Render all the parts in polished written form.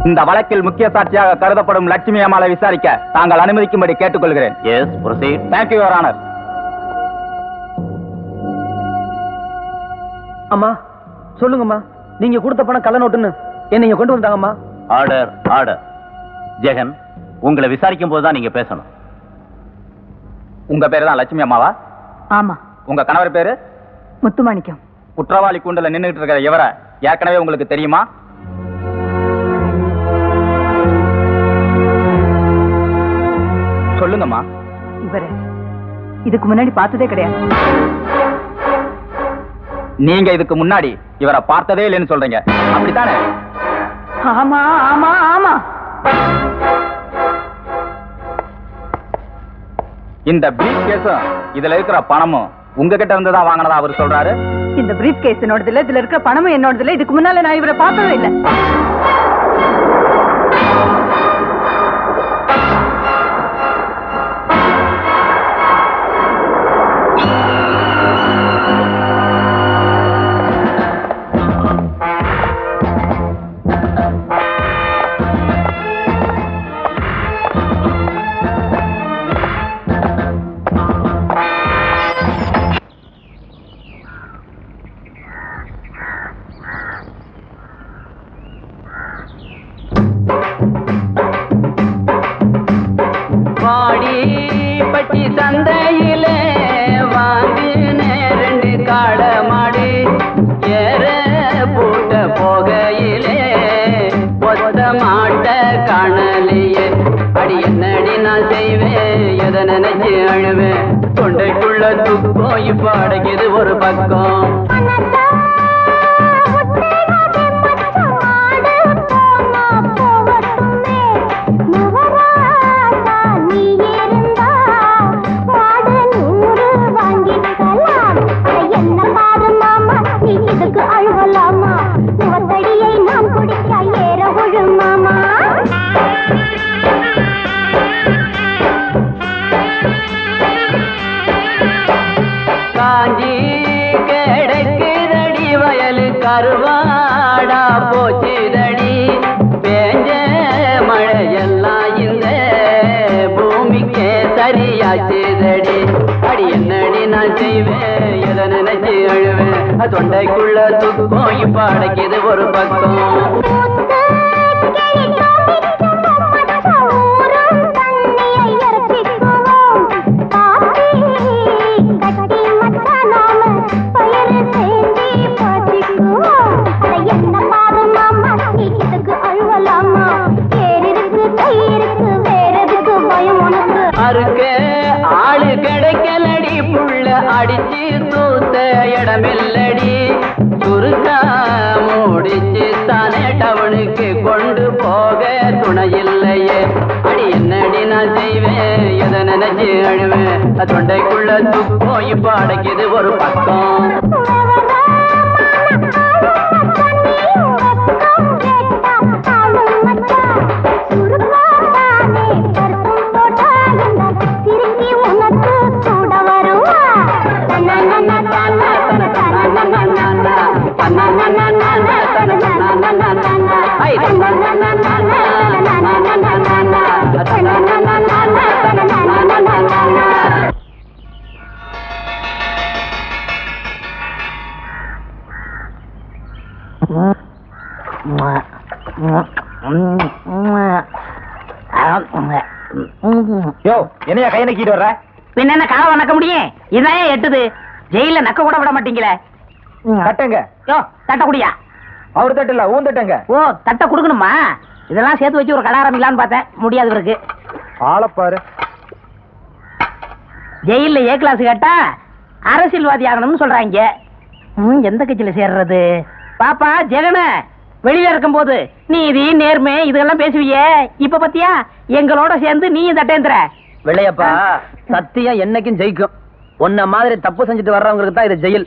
இந்த வழக்கில் முக்கிய சாட்சியாக கருதப்படும் லட்சுமி அம்மாளை விசாரிக்க தாங்கள் அனுமதிக்கும்படி கேட்டுக்கொள்கிறேன். Yes, proceed. Thank you your honour. அம்மா சொல்லுங்கம்மா, நீங்க கொடுத்த பணம் கள்ள நோட்டுன்னு என்ன கொண்டு வந்தாங்கம்மா. Order, order. ஜெகன், உங்களை விசாரிக்கும் போதுதான் நீங்க பேசணும். உங்க பேரு தான் லட்சுமி அம்மாவா? ஆமா. உங்க கணவர் பேரு? முத்துமாணிக்கம். குற்றவாளி கூண்டுல நின்னுட்டு இருக்கிற இவரை ஏற்கனவே உங்களுக்கு தெரியுமா? சொல்லுங்கம்மா. இவரை இதுக்கு முன்னாடி பார்த்ததே கிடையாது. நீங்க இதுக்கு முன்னாடி இவரை பார்த்ததே இல்லைன்னு சொல்றீங்க, அப்படித்தானே? ஆமா ஆமா ஆமா. இந்த பிரீஃப் கேஸும் இதுல இருக்கிற பணமும் உங்ககிட்ட இருந்து தான் வாங்கினதா அவர் சொல்றாரு. இந்த பிரீஃப் கேஸ் என்னோடது இல்ல, இதுல இருக்கிற பணமும் என்னோடது இல்ல. இதுக்கு முன்னால நான் இவரை பார்த்ததே இல்ல. சந்தையிலே வாங்கின 2 காள மாடு ஏற போட்ட போகையிலே ஒத்த மாட்ட காணலையே. அடி என்னடி நான் செய்வேன், எதை நினைச்சு அழுவேன். தொண்டைக்குள்ள துக்கம் இப்ப அடைக்குது ஒரு பக்கம். காஞ்சி கிடைக்குதடி வயலு கருவாடா போச்சுதடி. பேஞ்ச மழையெல்லாம் இந்த பூமிக்கே சரியாச்சுதடி. அடி என்னடி நான் செய்வேன், எதை நினைச்சு அழுவேன். தொண்டைக்குள்ள துக்கம் இப்ப அடைக்குது ஒரு பக்கம். அறுக்க ஆளு கிடைக்கலடி, புள்ள அடிச்சு தூத்த இடமில்லடி. சுருக்கா முடிச்சு தானே டவுனுக்கு கொண்டு போக துணை இல்லையே. அடி என்னடி நான் செய்வேன், எதை நினைச்சு அழுவேன். தொண்டைக்குள்ள துக்கம் இப்ப அடைக்குது ஒரு பக்கம். என்னையா கை நக்கிட்டு வர்ற? பின்ன என்ன கால நக்க முடியும்? இதான் எட்டுது. ஜெயில நக்க கூட விட மாட்டீங்களே. தட்டுங்க. தட்ட குடியா? அவர் தட்டு இல்ல, ஊன் தட்டுங்க. ஓ, தட்ட குடுக்கணுமா? இதெல்லாம் சேர்த்து வச்சு ஒரு கடை ஆரம்பிக்கலான்னு பார்த்தேன், முடியாது இருக்கு. ஆளப்பாரு. ஜெயில ஏ கிளாஸ் கேட்டா அரசியல்வாதி ஆகணும்னு சொல்றாங்க. எந்த கட்சியில சேர்றது? பாப்பா ஜெகன வெளியில இருக்கும் போது நீதி நேர்மை இதெல்லாம் பேசுவியே, இப்ப பத்தியா எங்களோட சேர்ந்து நீயும் தட்டேந்திர. வெள்ளையப்பா, சத்தியம் என்னைக்கும் ஜெயிக்கும். உன்ன மாதிரி தப்பு செஞ்சுட்டு வர்றவங்களுக்கு தான் இது ஜெயில்.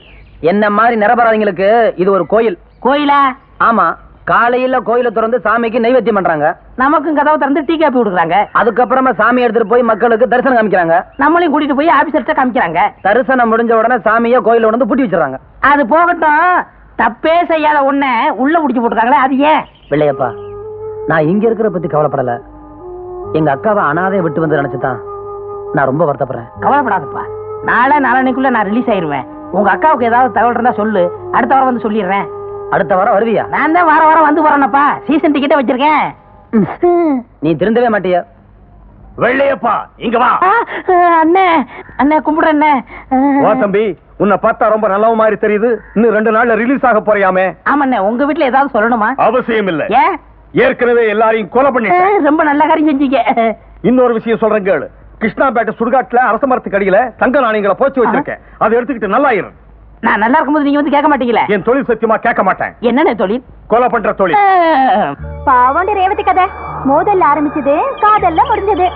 என்ன மாதிரி நிரபராதிங்களுக்கு இது ஒரு கோயில். கோயிலா? ஆமா, காலையில கோயில திறந்து சாமிக்கு நைவேத்தியம் பண்றாங்க. நமக்கும் கதவை திறந்து டீ காப்பி கொடுக்குறாங்க. அதுக்கப்புறமா சாமி எடுத்துட்டு போய் மக்களுக்கு தரிசனம் காமிக்கிறாங்க. நம்மளையும் கூட்டிட்டு போய் ஆபீசர்ட்ட காமிக்கிறாங்க. தரிசனம் முடிஞ்ச உடனே சாமியை கோயில வந்து பூட்டி வச்சிடறாங்க. அது போகட்டும், தப்பே செய்யாத உன்னை உள்ள புடிச்சு போட்டுருக்காங்களே, அது ஏன்? வெள்ளையப்பா, நான் இங்க இருக்கிற பத்தி கவலைப்படல, எங்க அக்காவை அனாதையை விட்டு வந்து நினைச்சுதான் நான் ரொம்ப வருத்தப்படுறேன். கவலைப்படாதப்பா, நாளைக்குள்ள நான் ரிலீஸ் ஆயிருவேன். உங்க அக்காவுக்கு ஏதாவது தகவல் இருந்தா சொல்லு, அடுத்த வாரம் வந்து சொல்லிடுறேன். அடுத்த வாரம் வருவியா? நான் தான் வாரம் வந்து போறேனப்பா, சீசன் டிக்கெட்டே வச்சிருக்கேன். நீ திருந்தவே மாட்டியா? வெள்ளையப்பா இங்க வா. அண்ணே கும்பிடுறேன். தம்பி, உன்னை பார்த்தா ரொம்ப நல்ல மாதிரி தெரியுது. இன்னும் 2 நாள்ல ரிலீஸ் ஆக போறியாமே? ஆமாண்ணே, உங்க வீட்டுல ஏதாவது சொல்லணுமா? அவசியம் இல்ல, ஏன்? ஏற்கனவே எல்லாரையும் கொலை பண்ணிட்டேன். ரொம்ப நல்ல காரியம் செஞ்சீங்க. இன்னொரு விஷயம் சொல்றேன் கேளு. கிருஷ்ணாபேட்டை சுடுகாட்டுல அரச மரத்துக்கு அடியில தங்க நாணயங்களை போச்சு வச்சிருக்கேன். அதை எடுத்துக்கிட்டு நல்லா இரு. நான் நல்லா இருக்கும்போது நீங்க வந்து கேட்க மாட்டீங்களே? என் தொழில் சத்தியமா கேட்க மாட்டேன். என்னென்ன தொழில்? கொலை பண்ற தொழில். பாவண்டி ரேவதி கதை மோதல்ல ஆரம்பிச்சது, காதல்ல முடிஞ்சது.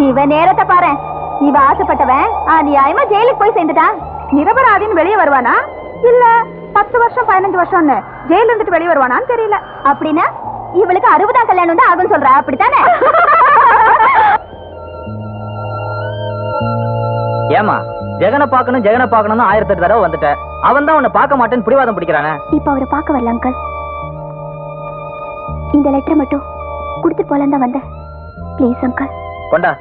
இவ நேரத்தை பாரு. இவ ஆசைப்பட்டவன் நியாயமா ஜெயிலுக்கு போய் சேர்ந்துட்டான். நிரபராதின்னு வெளியே வருவானா இல்ல 10 வருஷம் 15 வருஷம்னு ஜெயில இருந்துட்டு வெளியே வருவானான்னு தெரியல. அப்படின்னா இவளுக்கு 60 கல்யாணம் தான் ஆகும் சொல்ற, அப்படித்தானே? ஏமா ஜெகனை பார்க்கணும் 1008 தடவை வந்துட்ட. அவன் தான் உன்னை பார்க்க மாட்டேன்னு பிடிவாதம் பிடிக்கிறானே. இப்ப அவரை பார்க்க வரல அங்கிள். இந்த லெட்டர் மட்டும் கொடுத்துட்டு போலாம் தான் வந்தேன். Please uncle. கொண்டா.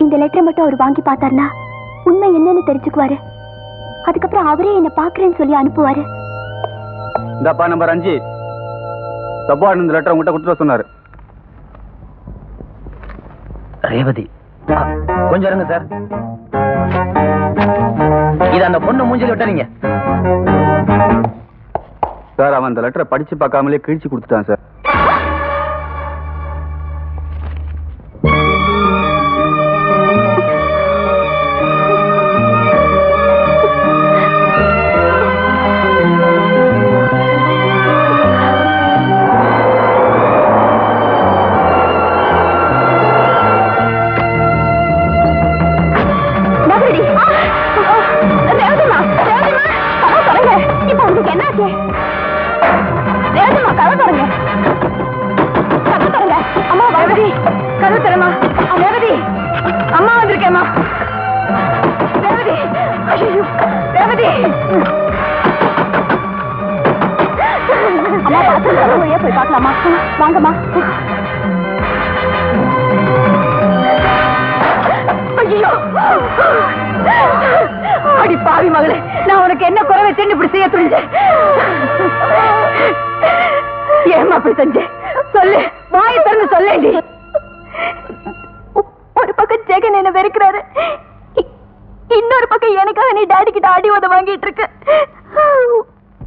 இந்த லெட்டர் மட்டும் அவர் வாங்கி பார்த்தாருன்னா உண்மை என்னன்னு தெரிஞ்சுக்குவாரு. அதுக்கப்புறம் அவரே என்ன பாக்குறேன்னு சொல்லி அனுப்புவாரு. இந்தப்பா நம்பர் 5. சப்பார்டினேட் இந்த லெட்டர் உங்ககிட்ட கொடுத்துட சொன்னாரு. ரேவதி கொஞ்சம் இருங்க சார். இது அந்த பொண்ணு மூஞ்சில விட்டாதீங்க சார். அவன் அந்த லெட்டரை படிச்சு பார்க்காமலே கிழிச்சு கொடுத்துட்டான் சார். போய் பார்க்கலாமா? வாங்கம்மா. ஐயோ அடி பாவி மகளே, நான் உனக்கு என்ன குறை வச்சேன்னு இப்படி செய்ய துணிஞ்சேன். ஏமா அப்படி செஞ்சேன்? சொல்லு, வாயை திறந்து சொல்லேண்டி. ஒரு பக்கம் ஜெகன் என்ன வெறுக்கிறாரு, இன்னொரு பக்கம் எனக்காக நீ டாடி கிட்ட அடி உத வாங்கிட்டு இருக்க.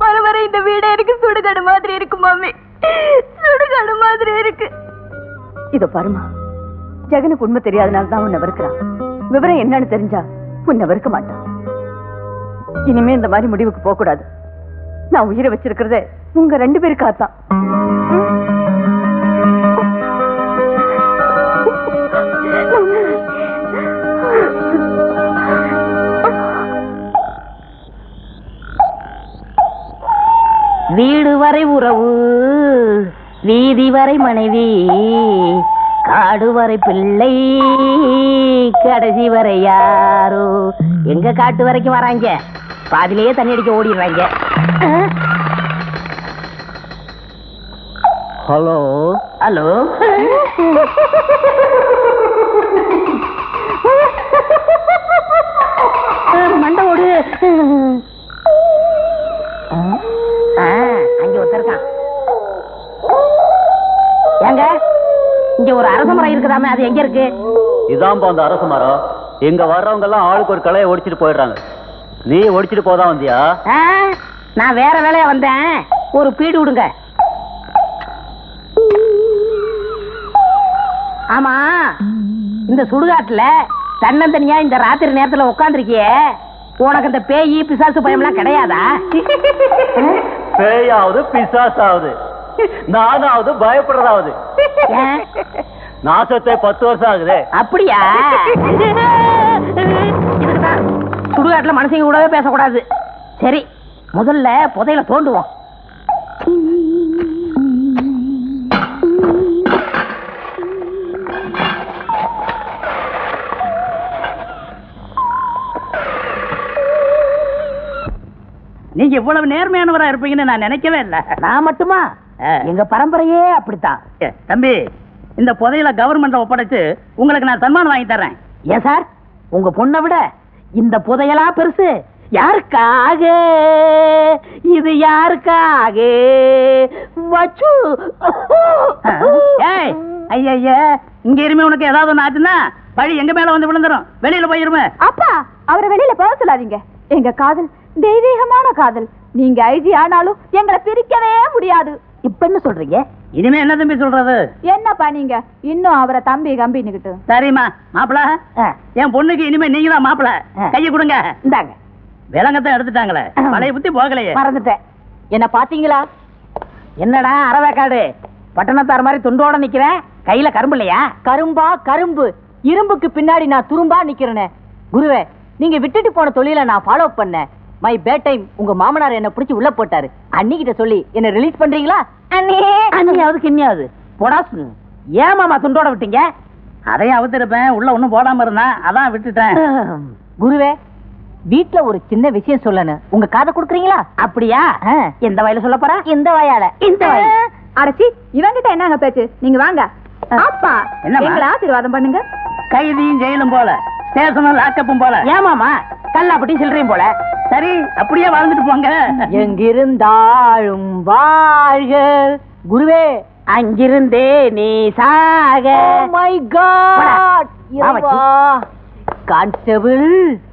வர வர இந்த வீடு எனக்கு சுடுகாடு மாதிரி இருக்கு மாமி, சுடுகாடு மாதிரி இருக்கு. இதோ பாருமா, ஜெகனுக்கு உண்மை தெரியாதனால தான் உன்னை வெறுக்கிறான். விவரம் என்னன்னு தெரிஞ்சா உன்னை வெறுக்க மாட்டான். இனிமே இந்த மாதிரி முடிவுக்கு போக கூடாது. நான் உயிரை வச்சிருக்கிறதே உங்க 2 பேருக்காத்தான். வீடு வரை உறவு, வீதி வரை மனைவி, காடு வரை பிள்ளை, கடைசி வரை யாரோ. எங்க காட்டு வரைக்கும் வராங்க, பாதிலேயே தண்ணி அடிக்க ஓடிடுறாங்க. ஹலோ ஹலோ, மண்டை ஓடு. அங்க ஒருத்தருக்கான். ஏங்க, இங்க ஒரு அரச மரம் இருக்குதாமே, அது எங்க இருக்கு? இதான் அந்த அரச மரம். இங்க வர்றவங்க எல்லாம் ஆளுக்கு ஒரு கலையை ஒடிச்சிட்டு போயிடுறாங்க. நீ ஒடிச்சிட்டு போதான் வந்தியா? நான் வேற வேலையா வந்தேன், ஒரு பீடு விடுங்க. ஆமா, இந்த சுடுகாட்டுல தன்னந்தனியா இந்த ராத்திரி நேரத்துல உட்காந்துருக்கியே, உனக்கு இந்த பேய் பிசாசு பயம்லாம் கிடையாதா? பேயாவது பிசாசாவது, நானாவது பயப்படுறதாவது. நாசத்தை 10 வருஷம் ஆகுது. அப்படியா? இதுக்குதான் சுடுகாட்டுல மனுஷங்க கூடவே பேசக்கூடாது. சரி, முதல்ல புதையில தோண்டுவோம். நீங்க இவ்வளவு நேர்மையானவரா இருப்பீங்கன்னு நான் நினைக்கவே இல்ல. நான் மட்டுமா, எங்க பரம்பரையே அப்படித்தான். தம்பி, இந்த புதையில கவர்மெண்ட் ஒப்படைச்சு உங்களுக்கு நான் சன்மானம் வாங்கி தர்றேன். ஏன் சார், உங்க பொண்ணை விட இந்த புதையலா பெருசு? யாருக்காக இது, யாருக்காக வச்சு? ஏய் ஐயா, இங்க இருமே உனக்கு ஏதாவது ஒண்ணு ஆச்சுன்னா பழி எங்க மேல வந்து விழுந்துரும். வெளியில போயிருமே. அப்பா, அவரை வெளியில போக சொல்லாதீங்க. எங்க காதல் தெய்வீகமான காதல். நீங்க ஐஜி ஆனாலும் எங்களை பிரிக்கவே முடியாது. இப்ப என்ன சொல்றீங்க? இனிமே என்ன தம்பி சொல்றது? என்னப்பா நீங்க இன்னும் அவரை தம்பி கம்பின்னுகிட்டு? சரிம்மா, மாப்பிள, என் பொண்ணுக்கு இனிமே நீங்க தான் மாப்பிள. கையை கொடுங்க. இந்தாங்க. விலங்கத்தை எடுத்துட்டாங்களே, பழைய புத்தி போகலையே. மறந்துட்டேன். என்ன பாத்தீங்களா? என்னடா அரவேக்காடு, பட்டணத்தார் மாதிரி துண்டோட நிக்கிறேன், கையில கரும்பு இல்லையா? கரும்பா கரும்பு, இரும்புக்கு பின்னாடி நான் துரும்பா நிக்கிறேனே. குருவே, நீங்க விட்டுட்டு போன தொழில நான் ஃபாலோ பண்ணேன். மை பேட் டைம் உங்க மாமனார் என்ன பிடிச்சி உள்ள போட்டாரு. அன்னிக்கிட்ட சொல்லி என்ன ரிலீஸ் பண்றீங்களா? அண்ணியாவது கிண்ணியாவது போடாஸ். ஏன் மாமா துண்டோட விட்டீங்க? அதையும் அவுத்திருப்பேன், உள்ள ஒண்ணும் போடாம இருந்தான், அதான் விட்டுட்டேன். குருவே, வீட்டுல ஒரு சின்ன விஷயம் சொல்லணும், உங்க காதை கொடுக்குறீங்களா? அப்படியா? எந்த வயல சொல்ல போறா? இந்த வயால. இந்த வய அடச்சி, இவங்கிட்ட என்னங்க பேச்சு? நீங்க வாங்க. அப்பா, என்னம்மா? எங்களை ஆசீர்வாதம் பண்ணுங்க. கைதியும் ஜெயிலும் போல, ஸ்டேஷனும் லாக்கப்பும் போல. ஏமாமா, கல்லாப்பட்டி சில்லறையும் போல. சரி, அப்படியே வாழ்ந்துட்டு போங்க. எங்கிருந்தாலும் வாழ்க. குருவே, அங்கிருந்தே நீ சாக. My God, constable